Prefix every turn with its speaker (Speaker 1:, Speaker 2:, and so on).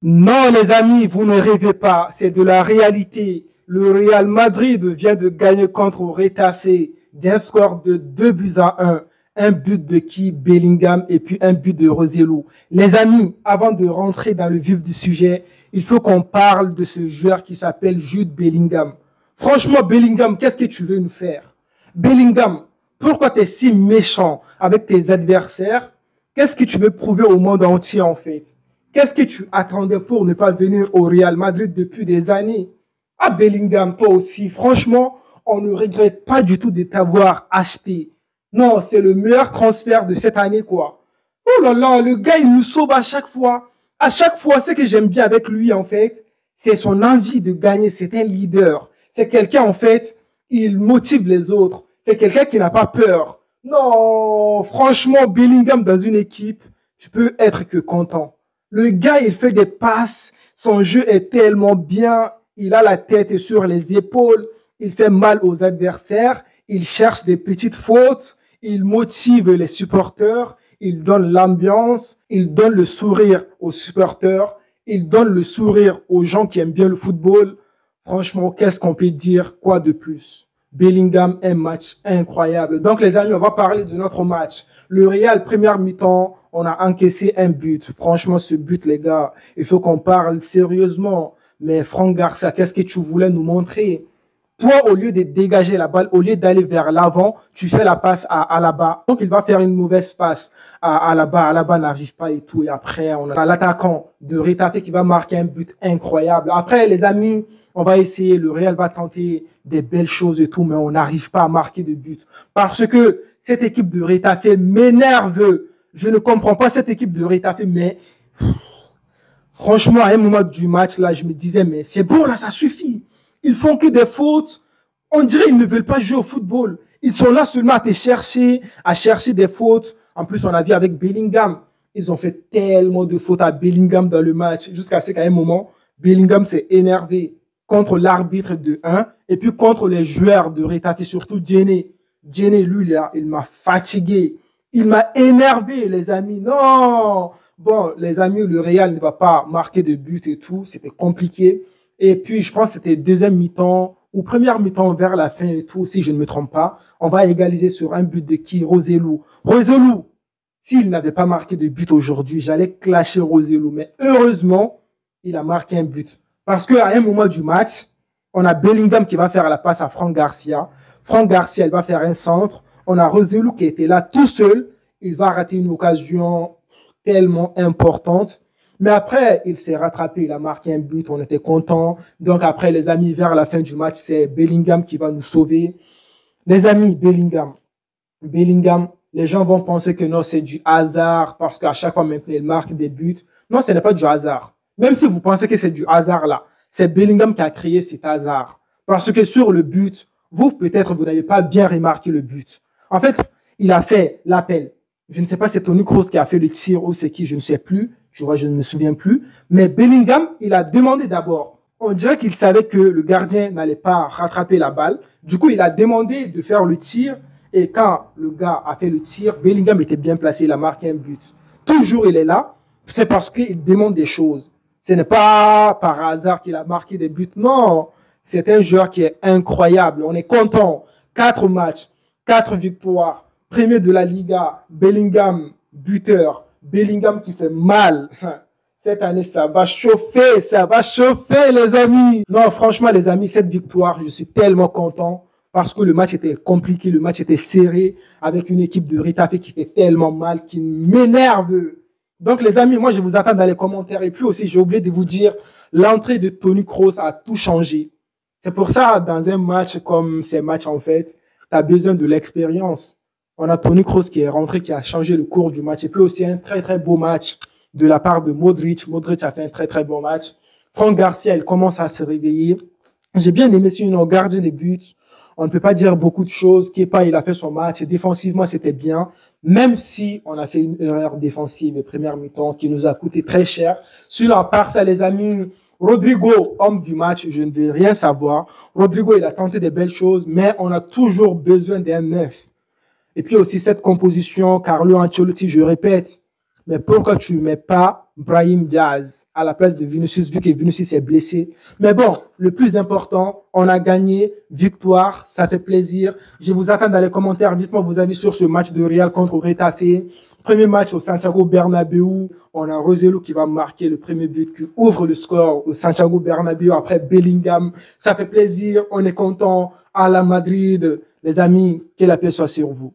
Speaker 1: Non, les amis, vous ne rêvez pas, c'est de la réalité. Le Real Madrid vient de gagner contre Retafe d'un score de 2 buts à 1. Un but de qui? Bellingham et puis un but de Roselu. Les amis, avant de rentrer dans le vif du sujet, il faut qu'on parle de ce joueur qui s'appelle Jude Bellingham. Franchement, Bellingham, qu'est-ce que tu veux nous faire? Bellingham, pourquoi tu es si méchant avec tes adversaires? Qu'est-ce que tu veux prouver au monde entier en fait? Qu'est-ce que tu attendais pour ne pas venir au Real Madrid depuis des années? Ah, Bellingham, toi aussi, franchement, on ne regrette pas du tout de t'avoir acheté. Non, c'est le meilleur transfert de cette année, quoi. Oh là là, le gars, il nous sauve à chaque fois. À chaque fois, ce que j'aime bien avec lui, en fait, c'est son envie de gagner. C'est un leader. C'est quelqu'un, en fait, il motive les autres. C'est quelqu'un qui n'a pas peur. Non, franchement, Bellingham dans une équipe, tu peux être que content. Le gars, il fait des passes. Son jeu est tellement bien. Il a la tête sur les épaules. Il fait mal aux adversaires. Il cherche des petites fautes. Il motive les supporters. Il donne l'ambiance. Il donne le sourire aux supporters. Il donne le sourire aux gens qui aiment bien le football. Franchement, qu'est-ce qu'on peut dire? Quoi de plus? Bellingham, un match incroyable. Donc, les amis, on va parler de notre match. Le Real, première mi-temps, on a encaissé un but. Franchement, ce but, les gars, il faut qu'on parle sérieusement. Mais Franck Garcia, qu'est-ce que tu voulais nous montrer? Toi, au lieu de dégager la balle, au lieu d'aller vers l'avant, tu fais la passe à Alaba. Donc, il va faire une mauvaise passe à Alaba. Alaba n'arrive pas et tout. Et après, on a l'attaquant de Retafe qui va marquer un but incroyable. Après, les amis, on va essayer. Le Real va tenter des belles choses et tout, mais on n'arrive pas à marquer de but. Parce que cette équipe de Retafe m'énerve. Je ne comprends pas cette équipe de Retafe, mais franchement, à un moment du match, là, je me disais, mais c'est bon, là, ça suffit. Ils font que des fautes. On dirait qu'ils ne veulent pas jouer au football. Ils sont là seulement à chercher des fautes. En plus, on a vu avec Bellingham, ils ont fait tellement de fautes à Bellingham dans le match, jusqu'à ce qu'à un moment, Bellingham s'est énervé contre l'arbitre de 1 et puis contre les joueurs de Retafe, surtout Djene. Djene, lui, là, il m'a fatigué. Il m'a énervé, les amis. Non! Bon, les amis, le Real ne va pas marquer de but et tout. C'était compliqué. Et puis, je pense que c'était deuxième mi-temps ou première mi-temps vers la fin et tout, si je ne me trompe pas. On va égaliser sur un but de qui? Roselu. Roselu, s'il n'avait pas marqué de but aujourd'hui, j'allais clasher Roselu. Mais heureusement, il a marqué un but. Parce qu'à un moment du match, on a Bellingham qui va faire la passe à Franck Garcia. Franck Garcia, il va faire un centre. On a Roselu qui était là tout seul. Il va rater une occasion tellement importante. Mais après, il s'est rattrapé, il a marqué un but, on était contents. Donc après, les amis, vers la fin du match, c'est Bellingham qui va nous sauver. Les amis, Bellingham, les gens vont penser que non, c'est du hasard parce qu'à chaque fois maintenant, il marque des buts. Non, ce n'est pas du hasard. Même si vous pensez que c'est du hasard là, c'est Bellingham qui a créé cet hasard. Parce que sur le but, vous, peut-être, vous n'avez pas bien remarqué le but. En fait, il a fait l'appel. Je ne sais pas si c'est Toni Kroos qui a fait le tir ou c'est qui, je ne sais plus. Je ne me souviens plus. Mais Bellingham, il a demandé d'abord. On dirait qu'il savait que le gardien n'allait pas rattraper la balle. Du coup, il a demandé de faire le tir. Et quand le gars a fait le tir, Bellingham était bien placé, il a marqué un but. Toujours, il est là. C'est parce qu'il demande des choses. Ce n'est pas par hasard qu'il a marqué des buts. Non, c'est un joueur qui est incroyable. On est content. 4 matchs, 4 victoires. Premier de la Liga, Bellingham, buteur. Bellingham qui fait mal. Cette année, ça va chauffer, les amis. Non, franchement, les amis, cette victoire, je suis tellement content parce que le match était compliqué, le match était serré avec une équipe de Retafe qui fait tellement mal, qui m'énerve. Donc, les amis, moi, je vous attends dans les commentaires. Et puis aussi, j'ai oublié de vous dire, l'entrée de Toni Kroos a tout changé. C'est pour ça, dans un match comme ces matchs, en fait, tu as besoin de l'expérience. On a Toni Kroos qui est rentré, qui a changé le cours du match. Et puis aussi un très, très beau match de la part de Modric. Modric a fait un très, très bon match. Franck Garcia, il commence à se réveiller. J'ai bien aimé sinon gardien des buts. On ne peut pas dire beaucoup de choses. Kepa, il a fait son match. Et défensivement, c'était bien. Même si on a fait une erreur défensive première mi-temps qui nous a coûté très cher. Sur la part ça, les amis, Rodrigo, homme du match, je ne vais rien savoir. Rodrigo, il a tenté des belles choses, mais on a toujours besoin d'un neuf. Et puis aussi cette composition, Carlo Ancelotti, je répète, Mais pourquoi tu mets pas Brahim Diaz à la place de Vinicius, vu que Vinicius est blessé? Mais bon, le plus important, on a gagné, victoire, ça fait plaisir. Je vous attends dans les commentaires. Dites-moi vos avis sur ce match de Real contre Retafe. Premier match au Santiago Bernabéu. On a Roselu qui va marquer le premier but, qui ouvre le score au Santiago Bernabéu après Bellingham. Ça fait plaisir. On est content. À la Madrid. Les amis, que la paix soit sur vous.